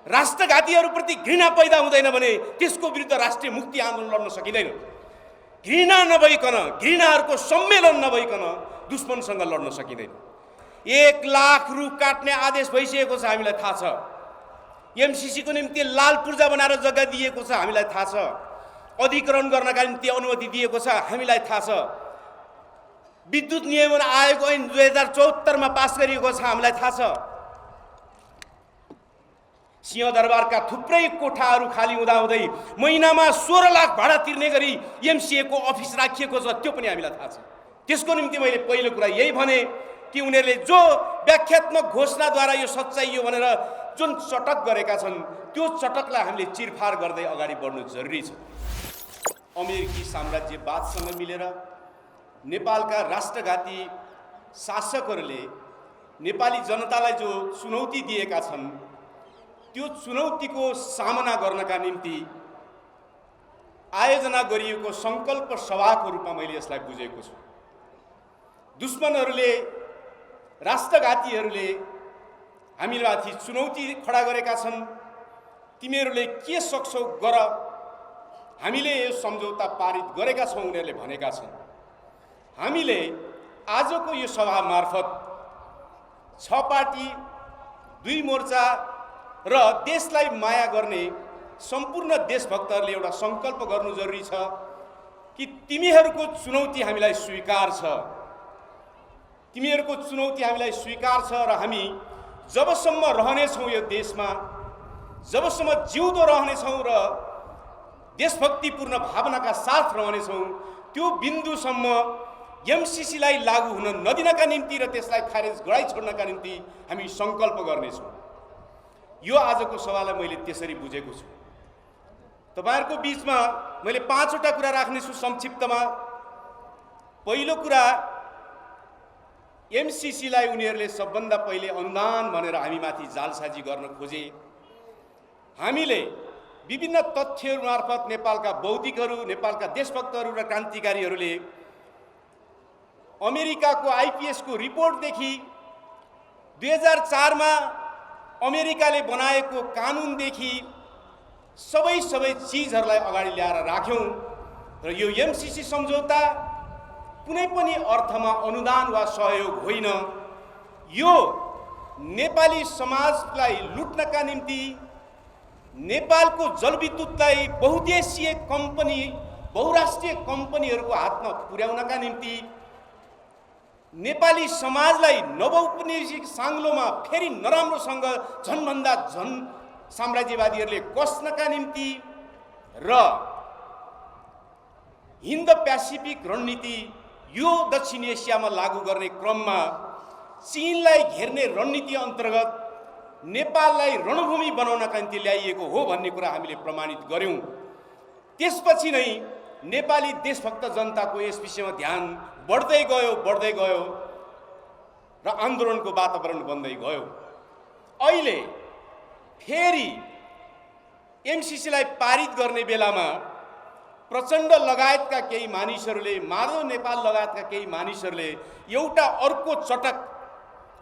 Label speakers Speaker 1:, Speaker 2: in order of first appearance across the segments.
Speaker 1: राष्ट्रघातीहरूप्रति घृणा पैदा हुँदैन भने त्यसको विरुद्ध राष्ट्रिय मुक्ति आन्दोलन लड्न सकिँदैन। घृणा नभइकन, घृणाहरूको सम्मेलन नभइकन दुश्मनसँग लड्न सकिँदैन। 1 लाख रुख काट्ने आदेश भइसकेको छ, हामीलाई थाहा छ। एमसीसीको निम्ति लाल पूर्जा बनाएर जग्गा दिएको छ, हामीलाई थाहा छ। अधिग्रहण गर्नका निम्ति अनुमति दिएको छ, हामीलाई थाहा छ। विद्युत नियमन आयोगको ऐन 2074 मा पास गरिएको छ, हामीलाई थाहा छ। सिंहदरबारका थुप्रै कोठाहरू खाली हुँदाहुँदै महिनामा 16 लाख भाडा तिर्ने गरी एमसीए को अफिस राखिएको छ, त्यो पनि हामीलाई थाहा छ। त्यसको निम्ति मैले पहिलो कुरा यही भने कि उनीहरूले जो व्याख्यात्मक घोषणाद्वारा यो सच्चाइ हो भनेर जुन चटक गरेका छन्, त्यो चटकलाई हामीले चिरफार गर्दै अगाडि बढ्नु जरुरी छ। अमेरिकी साम्राज्यवादसँग मिलेर नेपालका राष्ट्रघाती शासकहरूले नेपाली जनतालाई जो चुनौती दिएका छन्, त्यो चुनौतीको सामना गर्नका निम्ति आयोजना गरिएको संकल्प सभाको रूपमा मैले यसलाई बुझेको छु। दुश्मनहरूले, राष्ट्रघातीहरूले हामीमाथि चुनौती खडा गरेका छन्। तिमीहरूले के सक्छौ गर, हामीले यो सम्झौता पारित गरेका छौँ उनीहरूले भनेका छन्। हामीले आजको यो सभा मार्फत 6 पार्टी 2 मोर्चा र देशलाई माया गर्ने सम्पूर्ण देशभक्तहरूले एउटा संकल्प गर्नु जरुरी छ कि तिमीहरूको चुनौती हामीलाई स्वीकार छ, तिमीहरूको चुनौती हामीलाई स्वीकार छ र हामी जबसम्म रहनेछौँ यो देशमा, जबसम्म जिउँदो रहनेछौँ र देशभक्तिपूर्ण भावनाका साथ रहनेछौँ, त्यो बिन्दुसम्म एमसीसीलाई लागू हुन नदिनका निम्ति र त्यसलाई खारेज गराइछोड्नका निम्ति हामी संकल्प गर्नेछौँ। यो आजको सभालाई मैले त्यसरी बुझेको छु। तपाईहरुको बीचमा मैले 5 वटा कुरा राख्नेछु संक्षिप्तमा। पहिलो कुरा, एमसीसीलाई उनीहरूले सबभन्दा पहिले अनुदान भनेर हामीमाथि जालसाजी गर्न खोजे। हामीले विभिन्न तथ्यहरू मार्फत नेपालका बौद्धिकहरू, नेपालका देशभक्तहरू र क्रान्तिकारीहरूले अमेरिकाको आईपीएस को रिपोर्टदेखि 2004 मा अमेरिकाले बनाएको कानुनदेखि सबै चीजहरूलाई अगाडि ल्याएर राख्यौं र यो एमसीसी सम्झौता कुनै पनि अर्थमा अनुदान वा सहयोग होइन। यो नेपाली समाजलाई लुट्नका निम्ति, नेपालको जलविद्युतलाई बहुदेशीय कम्पनी, बहुराष्ट्रिय कम्पनीहरूको हातमा पुर्याउनका निम्ति, नेपाली समाजलाई नवौपनिवेशिक साङ्लोमा फेरि नराम्रोसँग झनभन्दा झन साम्राज्यवादीहरूले कस्नका निम्ति र हिन्द प्यासिफिक रणनीति यो दक्षिण एसियामा लागू गर्ने क्रममा चीनलाई घेर्ने रणनीति अन्तर्गत नेपाललाई रणभूमि बनाउनका निम्ति ल्याइएको हो भन्ने कुरा हामीले प्रमाणित गर्यौं। त्यसपछि नै नेपाली देशभक्त जनताको यस विषयमा ध्यान बढ्दै गयो र आन्दोलनको वातावरण बन्दै गयो। अहिले फेरि एमसीसीलाई पारित गर्ने बेलामा प्रचण्ड लगायतका केही मानिसहरूले, माधव नेपाल लगायतका केही मानिसहरूले एउटा अर्को चटक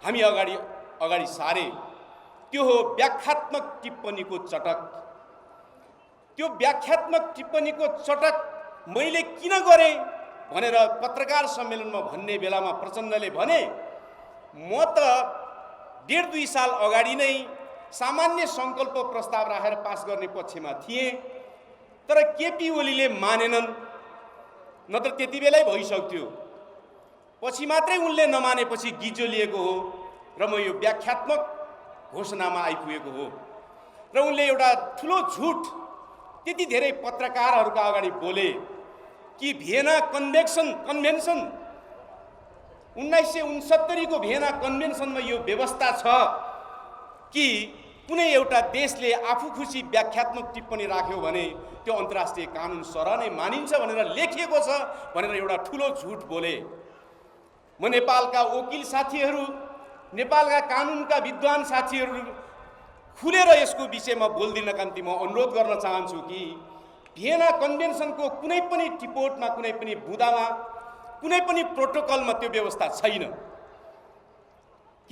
Speaker 1: हामी अगाडि सारे। त्यो हो व्याख्यात्मक टिप्पणीको चटक। त्यो व्याख्यात्मक टिप्पणीको चटक मैले किन गरेँ भनेर पत्रकार सम्मेलनमा भन्ने बेलामा प्रचण्डले भने, म त 1.5-2 साल अगाडि नै सामान्य संकल्प प्रस्ताव राखेर पास गर्ने पक्षमा थिए, तर केपी ओलीले मानेनन्, नत्र त्यति बेलै भइसक्थ्यो। पछि मात्रै उनले नमानेपछि गिजो लिएको हो र म यो व्याख्यात्मक घोषणामा आइपुगेको हो। र उनले एउटा ठुलो झुट त्यति धेरै पत्रकारहरूका अगाडि बोले कि भियना कन्भेन्सन 1969 को भियना कन्भेन्सनमा यो व्यवस्था छ कि कुनै एउटा देशले आफू खुसी व्याख्यात्मक टिप्पणी राख्यो भने त्यो अन्तर्राष्ट्रिय कानुन सरह नै मानिन्छ भनेर लेखिएको छ भनेर एउटा ठुलो झुट बोले। म नेपालका वकिल साथीहरू, नेपालका कानुनका विद्वान साथीहरू खुलेर यसको विषयमा बोल्दिनका निम्ति म अनुरोध गर्न चाहन्छु कि भियना कन्भेन्सनको कुनै पनि टिपोटमा, कुनै पनि बुँदामा, कुनै पनि प्रोटोकलमा त्यो व्यवस्था छैन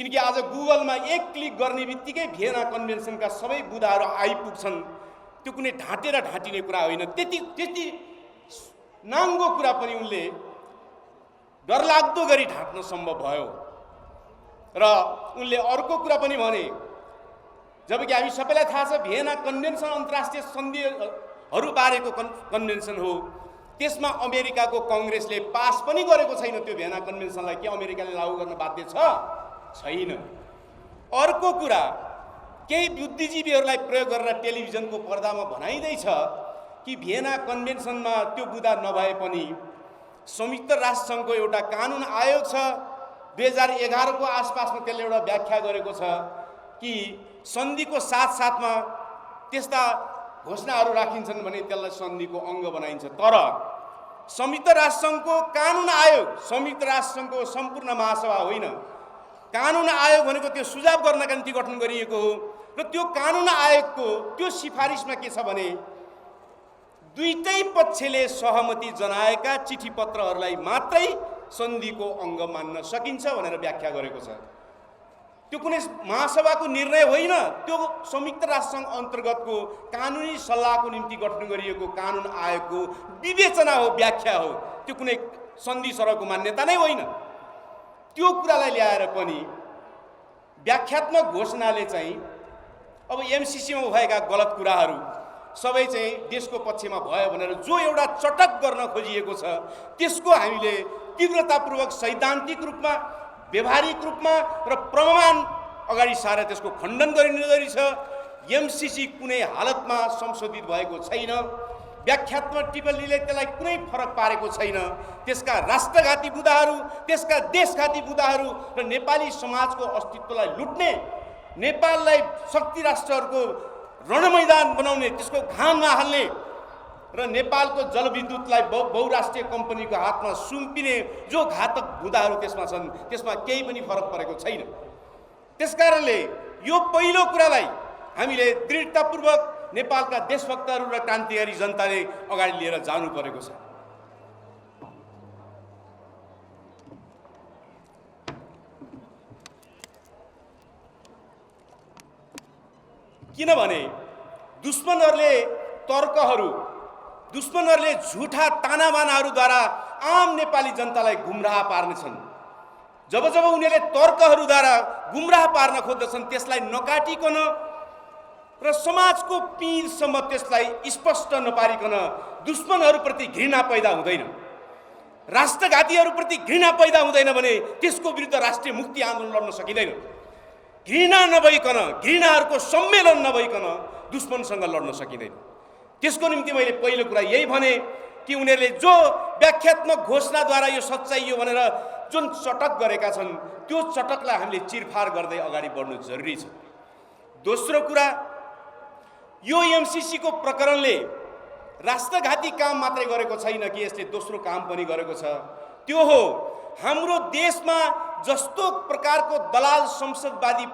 Speaker 1: किनकि आज गुगलमा एक क्लिक गर्ने बित्तिकै भियना कन्भेन्सनका सबै बुदाहरू आइपुग्छन्। त्यो कुनै ढाँटेर ढाँटिने कुरा होइन। त्यति नाङ्गो कुरा पनि उनले डरलाग्दो गरी ढाँट्न सम्भव भयो। र उनले अर्को कुरा पनि भने, जबकि हामी सबैलाई थाहा छ भियना कन्भेन्सन अन्तर्राष्ट्रिय सन्धिहरू बारेको कन्भेन्सन हो, त्यसमा अमेरिकाको कङ्ग्रेसले पास पनि गरेको छैन त्यो भियना कन्भेन्सनलाई। के अमेरिकाले लागू गर्न बाध्य छैन। अर्को कुरा, केही बुद्धिजीवीहरूलाई प्रयोग गरेर टेलिभिजनको पर्दामा भनाइँदैछ कि भियना कन्भेन्सनमा त्यो बुदा नभए पनि संयुक्त राष्ट्रसङ्घको एउटा कानुन आयोग छ, 2011 को आसपासमा त्यसले एउटा व्याख्या गरेको छ कि सन्धिको साथसाथमा त्यस्ता घोषणाहरू राखिन्छन् भने त्यसलाई सन्धिको अङ्ग बनाइन्छ। तर संयुक्त राष्ट्रसङ्घको कानुन आयोग, संयुक्त राष्ट्रसङ्घको सम्पूर्ण महासभा होइन, कानुन आयोग भनेको त्यो सुझाव गर्नका निम्ति गठन गरिएको हो। र त्यो कानुन आयोगको त्यो सिफारिसमा के छ भने दुईटै पक्षले सहमति जनाएका चिठी पत्रहरूलाई मात्रै सन्धिको अङ्ग मान्न सकिन्छ भनेर व्याख्या गरेको छ। त्यो कुनै महासभाको निर्णय होइन, त्यो संयुक्त राष्ट्रसङ्घ अन्तर्गतको कानुनी सल्लाहको निम्ति गठन गरिएको कानुन आयोगको विवेचना हो, व्याख्या हो। त्यो कुनै सन्धि सरहको मान्यता नै होइन। त्यो कुरालाई ल्याएर पनि व्याख्यात्मक घोषणाले चाहिँ अब एमसीसीमा भएका गलत कुराहरू सबै चाहिँ देशको पक्षमा भयो भनेर जो एउटा चटक गर्न खोजिएको छ त्यसको हामीले तीव्रतापूर्वक सैद्धान्तिक रूपमा, व्यवहारिक रूपमा र प्रमाण अगाडि सारेर त्यसको खण्डन गरिने छ। एमसीसी कुनै हालतमा संशोधित भएको छैन। व्याख्यात्मक टिप्पणीले त्यसलाई कुनै फरक पारेको छैन। त्यसका राष्ट्रघाती बुदाहरू, त्यसका देशघाती बुदाहरू र नेपाली समाजको अस्तित्वलाई लुट्ने, नेपाललाई शक्ति राष्ट्रहरूको रणमैदान बनाउने, त्यसको घाममा हाल्ने र नेपालको जलविद्युतलाई बहुराष्ट्रिय कम्पनीको हातमा सुम्पिने जो घातक बुदाहरू त्यसमा छन्, त्यसमा केही पनि फरक परेको छैन। त्यसकारणले यो पहिलो कुरालाई हामीले दृढतापूर्वक नेपालका देशभक्तहरू र क्रान्तिकारी जनताले अगाडि लिएर जानु परेको छ। किनभने दुश्मनहरूले झुठा तानाबानाहरूद्वारा आम नेपाली जनतालाई गुमराह पार्नेछन्। जब उनीहरूले तर्कहरूद्वारा गुमराह पार्न खोज्दछन् त्यसलाई नकाटिकन र समाजको पिँधसम्म त्यसलाई स्पष्ट नपारिकन दुश्मनहरूप्रति घृणा पैदा हुँदैन, राष्ट्रघातीहरूप्रति घृणा पैदा हुँदैन भने त्यसको विरुद्ध राष्ट्रिय मुक्ति आन्दोलन लड्न सकिँदैन। घृणा नभइकन, घृणाहरूको सम्मेलन नभइकन दुश्मनसँग लड्न सकिँदैन। त्यसको निम्ति मैले पहिलो कुरा यही भने कि उनीहरूले जो व्याख्यात्मक घोषणाद्वारा यो सच्चाइ हो भनेर जुन चटक गरेका छन् त्यो चटकलाई हामीले चिरफार गर्दै अगाडि बढ्नु जरुरी छ। दोस्रो कुरा, यो एमसीसीको प्रकरणले राष्ट्रघाती काम मात्रै गरेको छैन कि यसले दोस्रो काम पनि गरेको छ। त्यो हो हाम्रो देशमा जस्तो प्रकारको दलाल संसदवादी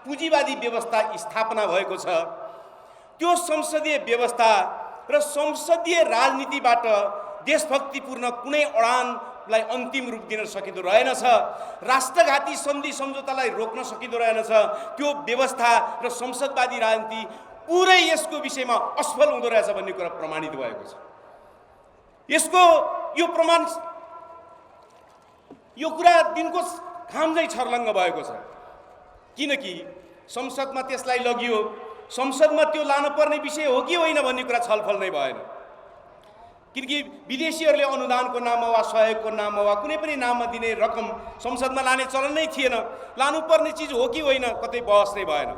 Speaker 1: पुँजीवादी व्यवस्था स्थापना भएको छ त्यो संसदीय व्यवस्था र संसदीय राजनीतिबाट देशभक्तिपूर्ण कुनै अडानलाई अन्तिम रूप दिन सकिँदो रहेनछ। राष्ट्रघाती सन्धि सम्झौतालाई रोक्न सकिँदो रहेनछ। त्यो व्यवस्था र संसदवादी राजनीति पुरै यसको विषयमा असफल हुँदो रहेछ भन्ने कुरा प्रमाणित भएको छ। यसको यो कुरा दिनको घाम झैं छर्लङ्ग भएको छ। किनकि संसदमा त्यसलाई लगियो, संसदमा त्यो लानु पर्ने विषय हो कि होइन भन्ने कुरा छलफल नै भएन। किनकि विदेशीहरूले अनुदानको नाममा वा सहयोगको नाममा वा कुनै पनि नाममा दिने रकम संसदमा लाने चलन नै थिएन। लानुपर्ने चिज हो कि होइन कतै बहस नै भएन।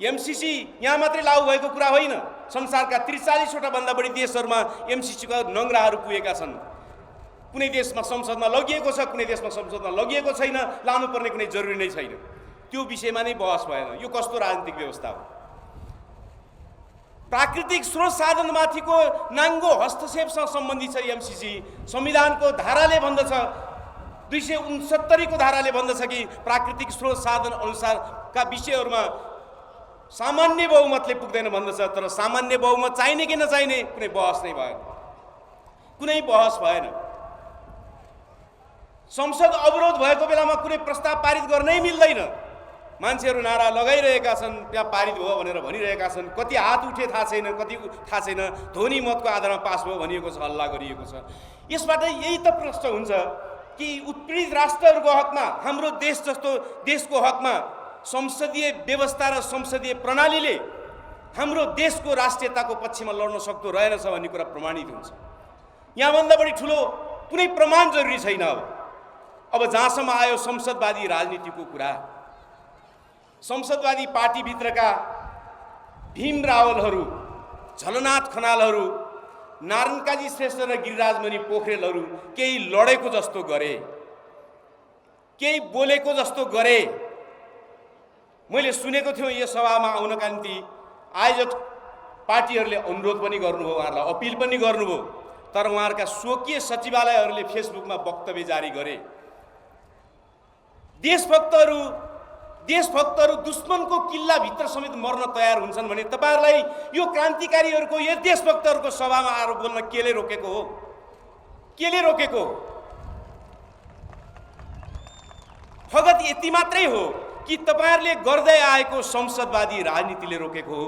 Speaker 1: एमसीसी यहाँ मात्रै लागू भएको कुरा होइन, संसारका 43वटा भन्दा बढी देशहरूमा एमसीसीका नङ्ग्राहरू पुगेका छन्। कुनै देशमा संसदमा लगिएको छ, कुनै देशमा संसदमा लगिएको छैन, लानुपर्ने कुनै जरुरी नै छैन। त्यो विषयमा नै बहस भएन। यो कस्तो राजनीतिक व्यवस्था हो? प्राकृतिक स्रोत साधनमाथिको नाङ्गो हस्तक्षेपसँग सम्बन्धित छ एमसीसी। संविधानको धाराले भन्दछ, 269 को धाराले भन्दछ कि प्राकृतिक स्रोत साधन अनुसारका विषयहरूमा सामान्य बहुमतले पुग्दैन भन्दछ। तर सामान्य बहुमत चाहिने कि नचाहिने कुनै बहस नै भएन, कुनै बहस भएन। संसद अवरोध भएको बेलामा कुनै प्रस्ताव पारित गर्नै मिल्दैन। मान्छेहरू नारा लगाइरहेका छन्, त्यहाँ पारित भयो भनेर भनिरहेका छन्। कति हात उठे थाहा छैन, कति थाहा छैन। ध्वनि मतको आधारमा पास भयो भनिएको छ, हल्ला गरिएको छ। यसबाट यही त प्रश्न हुन्छ कि उत्पीडित राष्ट्रहरूको हकमा, हाम्रो देश जस्तो देशको हकमा संसदीय व्यवस्था र संसदीय प्रणालीले हाम्रो देशको राष्ट्रियताको पक्षमा लड्न सक्दो रहेनछ भन्ने कुरा प्रमाणित हुन्छ। यहाँभन्दा बढी ठुलो कुनै प्रमाण जरुरी छैन। अब जहाँसम्म आयो संसदवादी राजनीतिको कुरा, संसदवादी पार्टीभित्रका भीम रावलहरू, झलनाथ खनालहरू, नारायण काजी श्रेष्ठ र गिरिराजमणि पोखरेलहरू केही लडेको जस्तो गरे, केही बोलेको जस्तो गरे। मैले सुनेको थिएँ यो सभामा आउनका निम्ति आयोजक पार्टीहरूले अनुरोध पनि गर्नुभयो, उहाँहरूलाई अपिल पनि गर्नुभयो, तर उहाँहरूका स्वकीय सचिवालयहरूले फेसबुकमा वक्तव्य जारी गरे। देशभक्तहरू दुश्मनको किल्लाभित्र समेत मर्न तयार हुन्छन् भने तपाईहरुलाई यो क्रान्तिकारीहरूको, यो देशभक्तहरूको सभामा आएर बोल्न केले रोकेको हो? केले रोकेको? फगत यति मात्रै हो कि तपाईहरुले गर्दै आएको संसदवादी राजनीतिले रोकेको हो?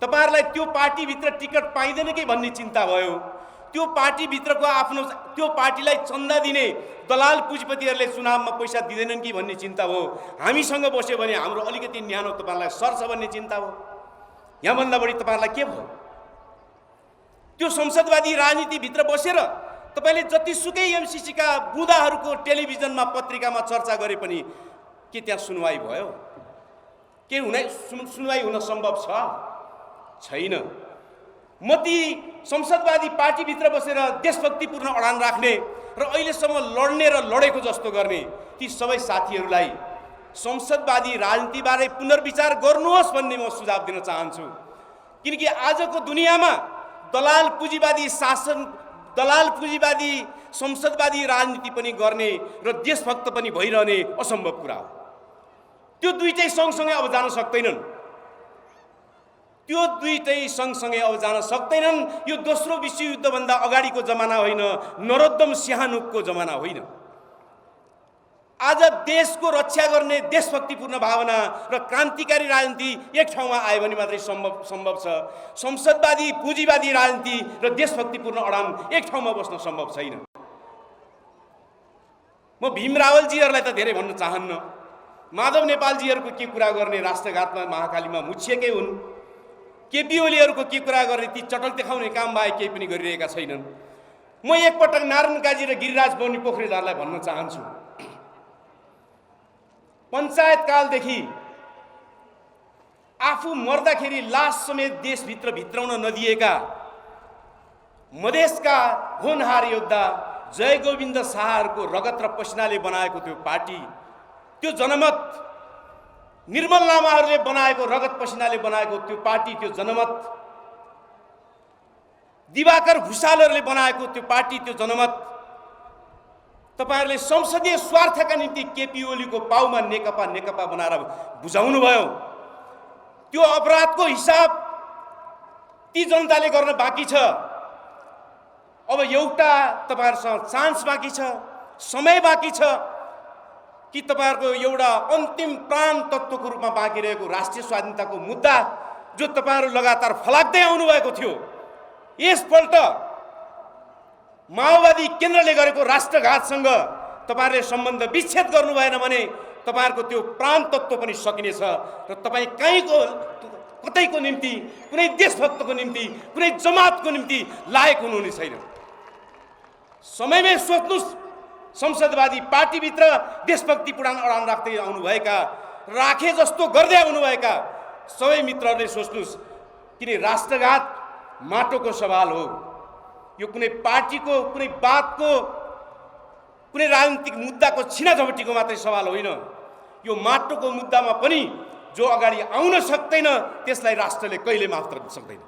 Speaker 1: तपाईहरुलाई त्यो पार्टीभित्र टिकट पाइँदैन कि भन्ने चिन्ता भयो? त्यो पार्टीभित्रको आफ्नो त्यो पार्टीलाई चन्दा दिने दलाल पुँजीपतिहरूले चुनावमा पैसा दिँदैनन् कि भन्ने चिन्ता हो? हामीसँग बस्यो भने हाम्रो अलिकति न्यानो तपाईहरुलाई सर्छ भन्ने चिन्ता हो? यहाँभन्दा बढी तपाईहरुलाई के भयो? त्यो संसदवादी राजनीतिभित्र बसेर तपाईले जतिसुकै एमसीसीका बुँदाहरूको टेलिभिजनमा पत्रिकामा चर्चा गरे पनि के त्यहाँ सुनवाई भयो? के सुनवाई हुन सम्भव छ? छैन। म ती संसदवादी पार्टीभित्र बसेर देशभक्तिपूर्ण अडान राख्ने र अहिलेसम्म लड्ने र लडेको जस्तो गर्ने ती सबै साथीहरूलाई संसदवादी राजनीतिबारे पुनर्विचार गर्नुहोस् भन्ने म सुझाव दिन चाहन्छु। किनकि आजको दुनियाँमा दलाल पुँजीवादी शासन, दलाल पुँजीवादी संसदवादी राजनीति पनि गर्ने र देशभक्त पनि भइरहने असम्भव कुरा हो। त्यो दुईटै सँगसँगै अब जान सक्दैनन्। त्यो दुईटै सँगसँगै अब जान सक्दैनन्। यो दोस्रो विश्वयुद्धभन्दा अगाडिको जमाना होइन, नरोत्तम सिंहानुको जमाना होइन। आज देशको रक्षा गर्ने देशभक्तिपूर्ण भावना र क्रान्तिकारी राजनीति एक ठाउँमा आयो भने मात्रै सम्भव छ। संसदवादी पुँजीवादी राजनीति र देशभक्तिपूर्ण अडान एक ठाउँमा बस्न सम्भव छैन। म भीम रावलजीहरूलाई त धेरै भन्न चाहन्न। माधव नेपालजीहरूको के कुरा गर्ने, राष्ट्रघातमा महाकालीमा मुछिएकै हुन्। केपी ओलीहरूको के कुरा गर्ने, ती चटक देखाउने काम बाहेक केही पनि गरिरहेका छैनन्। म एकपटक नारायण काजी र गिरिराजमणि पोखरेलहरूलाई भन्न चाहन्छु, पञ्चायत कालदेखि आफू मर्दाखेरि लास समेत देशभित्र भित्राउन नदिएका मधेसका होनहार योद्धा जयगोविन्द शाहहरूको रगत र पसिनाले बनाएको त्यो पार्टी, त्यो जनमत, निर्मल लामाहरूले बनाएको रगत पसिनाले बनाएको त्यो पार्टी, त्यो जनमत, दिवाकर भुषालहरूले बनाएको त्यो पार्टी, त्यो जनमत, तपाईहरुले संसदीय स्वार्थका निम्ति केपी ओलीको पाउमा नेकपा नेकपा बनाएर बुझाउनु भयो। त्यो अपराधको हिसाब ती जनताले गर्न बाँकी छ। अब एउटा तपाईहरुसँग चान्स बाँकी छ, समय बाँकी छ कि तपाईहरुको एउटा अन्तिम प्राण तत्त्वको रूपमा बाँकी रहेको राष्ट्रिय स्वाधीनताको मुद्दा जो तपाईहरु लगातार फलाक्दै आउनु भएको थियो, यसपल्ट माओवादी केन्द्रले गरेको राष्ट्रघातसँग तपाईहरुले सम्बन्ध विच्छेद गर्नु भएन भने तपाईहरुको त्यो प्राण तत्त्व पनि सकिनेछ र तपाई कतैको निम्ति, कुनै देशभक्तको निम्ति, कुनै जमातको निम्ति लायक हुनुहुने छैन। समयमै सोच्नुस्। संसदवादी पार्टीभित्र देशभक्तिपूर्ण अडान राख्दै आउनुभएका, राखे जस्तो गर्दै आउनुभएका सबै मित्रहरूले सोच्नुस्। किन राष्ट्रघात माटोको सवाल हो। यो कुनै पार्टीको, कुनै बातको, कुनै राजनीतिक मुद्दाको छिना झपटीको मात्रै सवाल होइन। यो माटोको मुद्दामा पनि जो अगाडि आउन सक्दैन त्यसलाई राष्ट्रले कहिले माफ गर्न सक्दैन।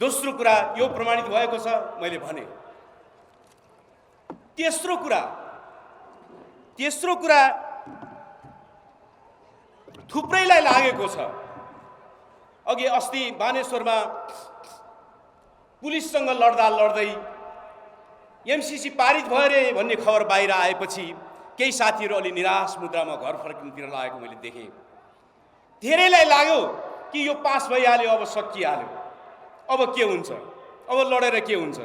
Speaker 1: दोस्रो कुरा यो प्रमाणित भएको छ, मैले भने। तेस्रो कुरा थुप्रैलाई लागेको छ। अघि अस्ति बानेश्वरमा पुलिससँग लड्दै एमसीसी पारित भयो अरे भन्ने खबर बाहिर आएपछि केही साथीहरू अलि निराश मुद्रामा घर फर्किनुतिर लागेको मैले देखेँ। धेरैलाई लाग्यो कि यो पास भइहाल्यो, अब सकिहाल्यो, अब के हुन्छ, अब लडेर के हुन्छ।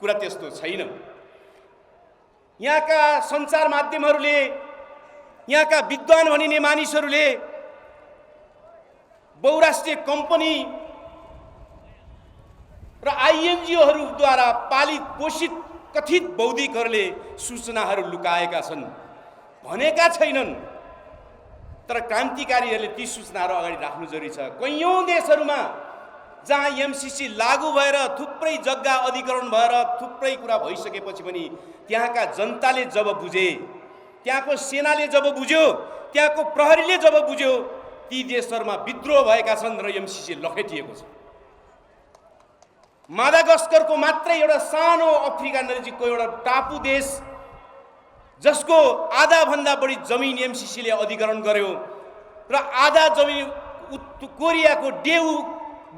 Speaker 1: कुरा त्यस्तो छैन। यहाँका सञ्चार माध्यमहरूले, यहाँका विद्वान भनिने मानिसहरूले बहुराष्ट्रिय कम्पनी र आइएनजिओहरूद्वारा पालित पोषित कथित बौद्धिकहरूले सूचनाहरू लुकाएका छन् भनेका छैनन्, तर क्रान्तिकारीहरूले ती सूचनाहरू अगाडि राख्नु जरुरी छ। कैयौँ देशहरूमा जहाँ एमसीसी लागू भएर थुप्रै जग्गा अधिग्रहण भएर थुप्रै कुरा भइसकेपछि पनि त्यहाँका जनताले जब बुझे, त्यहाँको सेनाले जब बुझ्यो, त्यहाँको प्रहरीले जब बुझ्यो, ती देशहरूमा विद्रोह भएका छन् र एमसीसी लखेटिएको छ। मादागास्करको मात्रै एउटा सानो अफ्रिका नजिकको एउटा टापु देश जसको आधा भन्दा बढी जमिन एमसीसीले अधिग्रहण गर्यो र आधा जमिन कोरियाको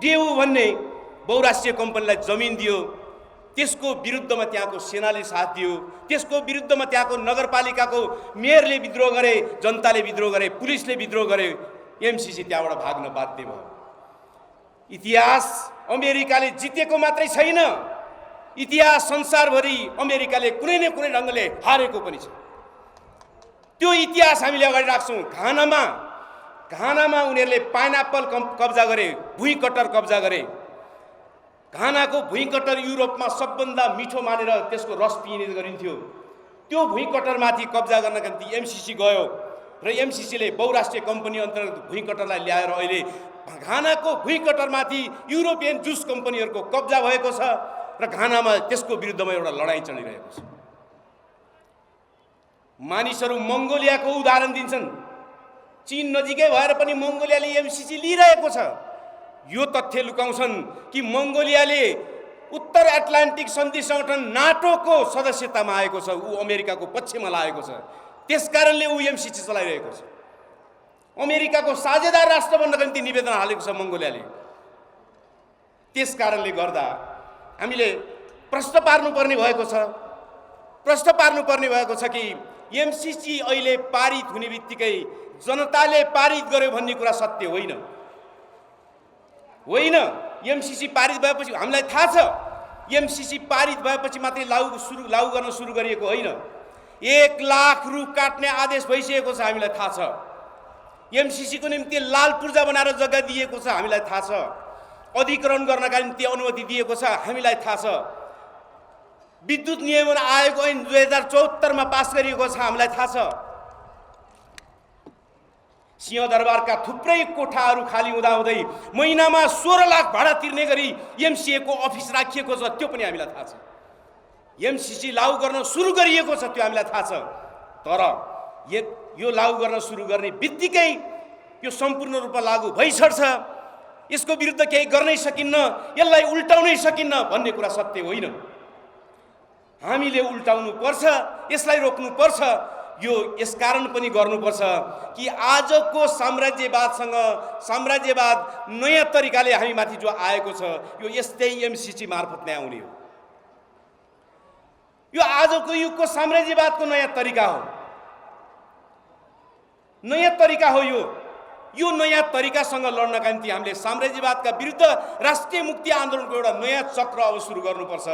Speaker 1: डेउ भन्ने बहुराष्ट्रिय कम्पनीलाई जमिन दियो। त्यसको विरुद्धमा त्यहाँको सेनाले साथ दियो, त्यसको विरुद्धमा त्यहाँको नगरपालिकाको मेयरले विद्रोह गरे, जनताले विद्रोह गरे, पुलिसले विद्रोह गरे। एमसीसी त्यहाँबाट भाग्न बाध्य भयो। इतिहास अमेरिकाले जितेको मात्रै छैन, इतिहास संसारभरि अमेरिकाले कुनै न कुनै ढङ्गले हारेको पनि छ। त्यो इतिहास हामीले अगाडि राख्छौँ। घानामा उनीहरूले पाइनएप्पल कब्जा गरे, भुइँकट्टर कब्जा गरे। घानाको भुइँकट्टर युरोपमा सबभन्दा मिठो मानेर त्यसको रस पिइने गरिन्थ्यो। त्यो भुइँकट्टरमाथि कब्जा गर्नका निम्ति एमसीसी गयो र एमसीसीले बहुराष्ट्रिय कम्पनी अन्तर्गत भुइँकट्टरलाई ल्याएर अहिले घानाको भुइँकट्टरमाथि युरोपियन जुस कम्पनीहरूको कब्जा भएको छ र घानामा त्यसको विरुद्धमा एउटा लडाईँ चलिरहेको छ। मानिसहरू मङ्गोलियाको उदाहरण दिन्छन्। चीन नजिकै भएर पनि मङ्गोलियाले एमसीसी लिइरहेको छ। यो तथ्य लुकाउँछन् कि मङ्गोलियाले उत्तर एटलान्टिक सन्धि सङ्गठन नाटोको सदस्यतामा आएको छ, ऊ अमेरिकाको पक्षमा लागेको छ, त्यसकारणले ऊ एमसीसी चलाइरहेको छ। अमेरिकाको साझेदार राष्ट्र बन्नका निम्ति निवेदन हालेको छ मङ्गोलियाले। त्यसकारणले गर्दा हामीले प्रश्न पार्नुपर्ने भएको छ कि एमसीसी अहिले पारित हुने बित्तिकै जनताले पारित गर्यो भन्ने कुरा सत्य होइन। एमसीसी पारित भएपछि हामीलाई थाहा छ, एमसीसी पारित भएपछि मात्रै लागू गर्न सुरु गरिएको होइन। 1 लाख रु काट्ने आदेश भइसकेको छ, हामीलाई थाहा छ। एमसीसी को निम्ति लाल पूर्जा बनाएर जग्गा दिएको छ, हामीलाई थाहा छ। अधिग्रहण गर्नका निम्ति अनुमति दिएको छ, हामीलाई थाहा छ। विद्युत नियमन आयोग ऐन 2074 मा पास गरिएको छ, हामीलाई थाहा छ। सिंहदरबारका थुप्रै कोठाहरू खाली हुँदाहुँदै महिनामा 16 लाख भाडा तिर्ने गरी एमसीए को अफिस राखिएको छ, त्यो पनि हामीलाई थाहा छ। एमसीसी लागू गर्न सुरु गरिएको छ, त्यो हामीलाई थाहा छ। तर यो लागू गर्न सुरु गर्ने बित्तिकै यो सम्पूर्ण रूपमा लागू भइसक्छ, यसको विरुद्ध केही गर्नै सकिन्न, यसलाई उल्टाउनै सकिन्न भन्ने कुरा सत्य होइन। हामीले उल्टाउनु पर्छ, यसलाई रोक्नु पर्छ। यो यसकारण पनि गर्नुपर्छ कि आजको साम्राज्यवाद नयाँ तरिकाले हामी माथि जो आएको छ, यो यस्तै एमसीसी मार्फत नै आउने हो। यो आजको युगको साम्राज्यवादको नयाँ तरिका हो, नयाँ तरिका हो। यो नयाँ तरिकासँग लड्नका निम्ति हामीले साम्राज्यवादका विरुद्ध राष्ट्रिय मुक्ति आन्दोलनको एउटा नयाँ चक्र अब सुरु गर्नुपर्छ।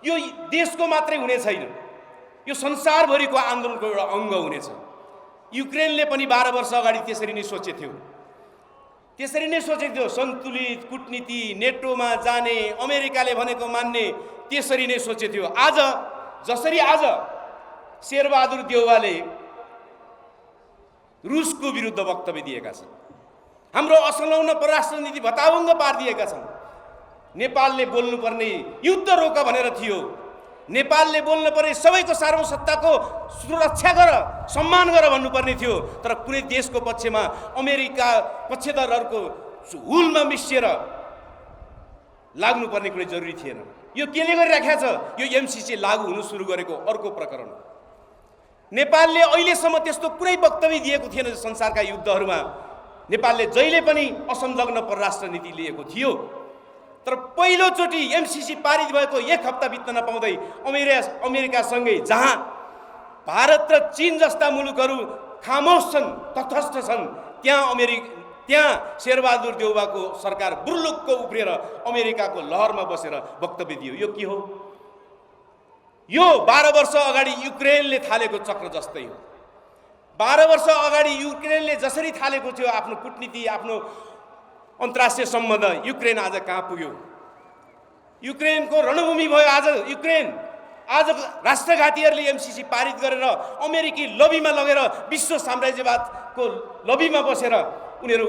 Speaker 1: यो देशको मात्रै हुने छैन, यो संसारभरिको आन्दोलनको एउटा अङ्ग हुनेछ। युक्रेनले पनि 12 वर्ष अगाडि त्यसरी नै सोचेको थियो। सन्तुलित कूटनीति, नेटोमा जाने, अमेरिकाले भनेको मान्ने, त्यसरी नै सोचेको थियो। आज जसरी शेरबहादुर देउवाले रुसको विरुद्ध वक्तव्य दिएका छन्, हाम्रो असलौन परराष्ट्र नीति भताभङ्ग पारिदिएका छन्। नेपालले बोल्नुपर्ने युद्ध रोक भनेर थियो, नेपालले बोल्नुपर्ने सबैको सार्वभौमसत्ताको सुरक्षा गर, सम्मान गर भन्नुपर्ने थियो। तर कुनै देशको पक्षमा अमेरिका पक्षधरहरूको हुलमा मिसिएर लाग्नुपर्ने कुनै जरुरी थिएन। यो केले गरिराखेको छ? यो एमसीसी लागू हुनु सुरु गरेको अर्को प्रकरण हो। नेपालले अहिलेसम्म त्यस्तो कुनै वक्तव्य दिएको थिएन संसारका युद्धहरूमा। नेपालले जहिले पनि असंलग्न परराष्ट्र नीति लिएको थियो। तर पहिलोचोटि एमसीसी पारित भएको 1 हप्ता बित्न नपाउँदै अमेरिकासँगै जहाँ भारत र चीन जस्ता मुलुकहरू खामोश छन्, तटस्थ छन्, त्यहाँ शेरबहादुर देउवाको सरकार बुर्लुक्क उफ्रिएर अमेरिकाको लहरमा बसेर वक्तव्य दियो। यो के हो? यो 12 वर्ष अगाडि युक्रेनले थालेको चक्र जस्तै हो। 12 वर्ष अगाडि युक्रेनले जसरी थालेको थियो आफ्नो कूटनीति, आफ्नो अन्तर्राष्ट्रिय सम्बन्ध, युक्रेन आज कहाँ पुग्यो? युक्रेनको रणभूमि भयो आज युक्रेन। आज राष्ट्रघातीहरूले एमसीसी पारित गरेर अमेरिकी लबीमा लगेर विश्व साम्राज्यवादको लबीमा बसेर उनीहरू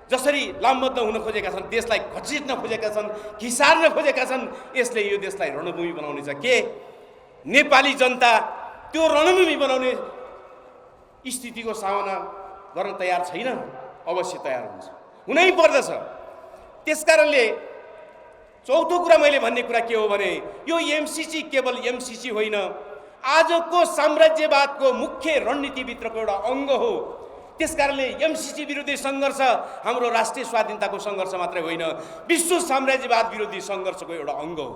Speaker 1: जसरी लामबद्ध हुन खोजेका छन्, देशलाई घचिट्न खोजेका छन्, खिसार्न खोजेका छन्, यसले यो देशलाई रणभूमि बनाउने छ। के नेपाली जनता त्यो रणभूमि बनाउने स्थितिको सामना गर्न तयार छैन? अवश्य तयार हुन्छ, हुनै पर्दछ। त्यसकारणले चौथो कुरा मैले भन्ने कुरा के हो भने यो एमसीसी केवल एमसीसी होइन, आजको साम्राज्यवादको मुख्य रणनीतिभित्रको एउटा अङ्ग हो। त्यसकारणले एमसीसी विरोधी सङ्घर्ष हाम्रो राष्ट्रिय स्वाधीनताको सङ्घर्ष मात्रै होइन, विश्व साम्राज्यवाद विरोधी सङ्घर्षको एउटा अङ्ग हो।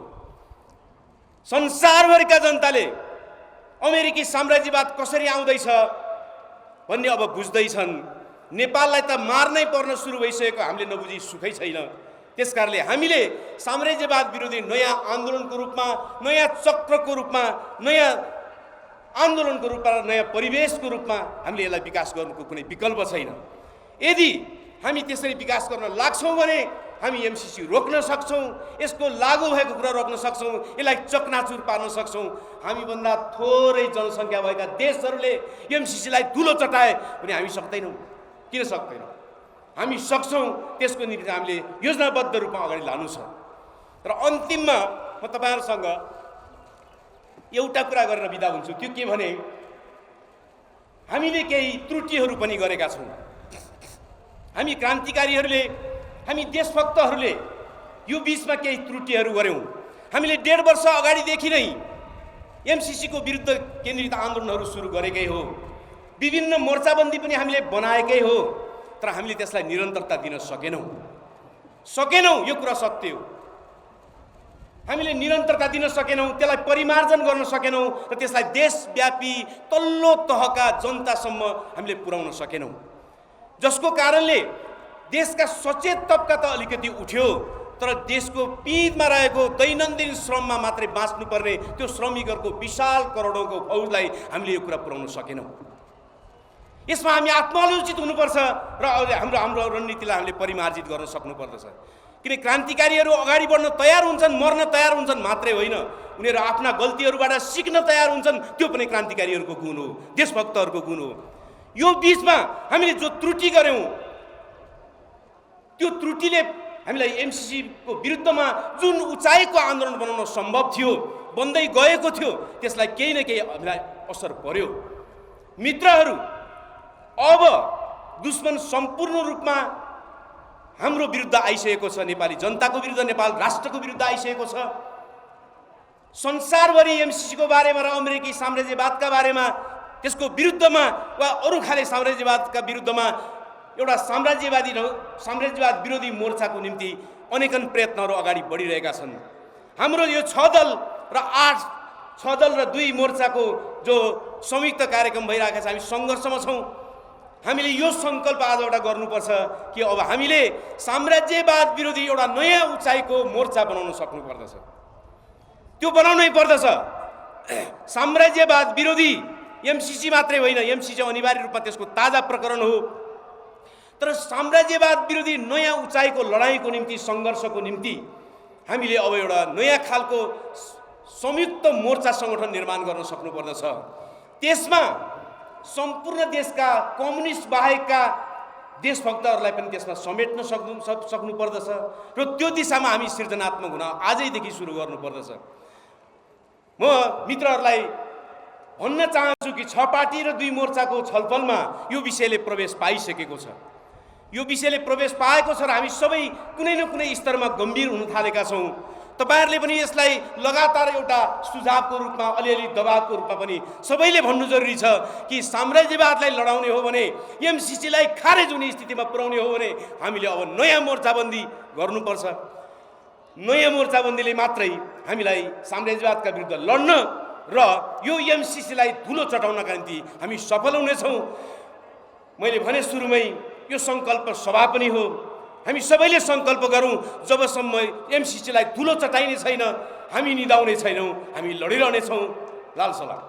Speaker 1: संसारभरिका जनताले अमेरिकी साम्राज्यवाद कसरी आउँदैछ भन्ने अब बुझ्दैछन्। नेपाललाई त मार्नै पर्न सुरु भइसकेको हामीले नबुझी सुखै छैन। त्यसकारणले हामीले साम्राज्यवाद विरोधी नयाँ आन्दोलनको रूपमा, नयाँ चक्रको रूपमा, नयाँ आन्दोलनको रूपमा, नयाँ परिवेशको रूपमा हामीले यसलाई विकास गर्नुको कुनै विकल्प छैन। यदि हामी त्यसरी विकास गर्न लाग्छौँ भने हामी एमसीसी रोक्न सक्छौँ, यसको लागू भएको कुरा रोक्न सक्छौँ, यसलाई चकनाचुर पार्न सक्छौँ। हामीभन्दा थोरै जनसङ्ख्या भएका देशहरूले एमसीसीलाई धुलो चटाए भने हामी सक्दैनौँ। किन सक्दैनौँ? हामी सक्छौँ। त्यसको निम्ति हामीले योजनाबद्ध रूपमा अगाडि लानु छ। र अन्तिममा म तपाईँहरूसँग एउटा कुरा गरेर बिदा हुन्छु। त्यो के भने हामीले केही त्रुटिहरू पनि गरेका छौँ। हामी क्रान्तिकारीहरूले, हामी देशभक्तहरूले यो बिचमा केही त्रुटिहरू गऱ्यौँ। हामीले 1.5 वर्ष अगाडिदेखि नै एमसीसीको विरुद्ध केन्द्रित आन्दोलनहरू सुरु गरेकै हो। विभिन्न मोर्चाबन्दी पनि हामीले बनाएकै हो, तर हामीले त्यसलाई निरन्तरता दिन सकेनौँ। यो कुरा सत्य हो। हामीले निरन्तरता दिन सकेनौँ, त्यसलाई परिमार्जन गर्न सकेनौँ र त्यसलाई देशव्यापी तल्लो तहका जनतासम्म हामीले पुर्याउन सकेनौँ, जसको कारणले देशका सचेत तबका त अलिकति उठ्यो, तर देशको पिँधमा रहेको दैनन्दिन श्रममा मात्रै बाँच्नुपर्ने त्यो श्रमिकहरूको विशाल करोडौँको फौजलाई हामीले यो कुरा पुर्याउन सकेनौँ। यसमा हामी आत्मालोचित हुनुपर्छ र हाम्रो रणनीतिलाई हामीले परिमार्जित गर्न सक्नुपर्दछ। किन क्रान्तिकारीहरू अगाडि बढ्न तयार हुन्छन्, मर्न तयार हुन्छन् मात्रै होइन, उनीहरू आफ्ना गल्तीहरूबाट सिक्न तयार हुन्छन्। त्यो पनि क्रान्तिकारीहरूको गुण हो, देशभक्तहरूको गुण हो। यो बिचमा हामीले जो त्रुटि गऱ्यौँ, त्यो त्रुटिले हामीलाई एमसीसीको विरुद्धमा जुन उचाइको आन्दोलन बनाउन सम्भव थियो, बन्दै गएको थियो, त्यसलाई केही न केही हामीलाई असर पर्यो। मित्रहरू, अब दुश्मन सम्पूर्ण रूपमा हाम्रो विरुद्ध आइसकेको छ। नेपाली जनताको विरुद्ध, नेपाल राष्ट्रको विरुद्ध आइसकेको छ। संसारभरि एमसीसीको बारेमा र अमेरिकी साम्राज्यवादका बारेमा, त्यसको विरुद्धमा वा अरू खाले साम्राज्यवादका विरुद्धमा एउटा साम्राज्यवाद विरोधी मोर्चाको निम्ति अनेकन प्रयत्नहरू अगाडि बढिरहेका छन्। हाम्रो यो 6 दल र 6 दल र 2 मोर्चाको जो संयुक्त कार्यक्रम भइरहेको छ, हामी सङ्घर्षमा छौँ। हामीले यो सङ्कल्प आज एउटा गर्नुपर्छ कि अब हामीले साम्राज्यवाद विरोधी एउटा नयाँ उचाइको मोर्चा बनाउन सक्नुपर्दछ। त्यो बनाउनै पर्दछ। साम्राज्यवाद विरोधी एमसीसी मात्रै होइन, एमसीसी अनिवार्य रूपमा त्यसको ताजा प्रकरण हो, तर साम्राज्यवाद विरोधी नयाँ उचाइको लडाइँको निम्ति, सङ्घर्षको निम्ति हामीले अब एउटा नयाँ खालको संयुक्त मोर्चा सङ्गठन निर्माण गर्न सक्नुपर्दछ। त्यसमा सम्पूर्ण देशका कम्युनिस्ट बाहेकका देशभक्तहरूलाई पनि त्यसमा समेट्न सक्नुपर्दछ र त्यो दिशामा हामी सृजनात्मक हुन आजैदेखि सुरु गर्नुपर्दछ। म मित्रहरूलाई भन्न चाहन्छु कि 6 पार्टी र 2 मोर्चाको छलफलमा यो विषयले प्रवेश पाइसकेको छ। यो विषयले प्रवेश पाएको छ र हामी सबै कुनै न कुनै स्तरमा गम्भीर हुन थालेका छौँ। तपाईहरुले पनि यसलाई लगातार एउटा सुझावको रूपमा, अलिअलि दबावको रूपमा पनि सबैले भन्नु जरुरी छ कि साम्राज्यवादलाई लडाउने हो भने, एमसीसीलाई खारेज हुने स्थितिमा पुर्याउने हो भने हामीले अब नयाँ मोर्चाबन्दी गर्नुपर्छ। नयाँ मोर्चाबन्दीले मात्रै हामीलाई साम्राज्यवादका विरुद्ध लड्न र यो एमसिसीलाई धुलो चटाउनका निम्ति हामी सफल हुनेछौँ। मैले भने सुरुमै यो सङ्कल्प सभा पनि हो। हामी सबैले सङ्कल्प गरौँ, जबसम्म एमसिसीलाई धुलो चटाइने छैन हामी निदाउने छैनौँ, हामी लडिरहनेछौँ। लाल सलाम।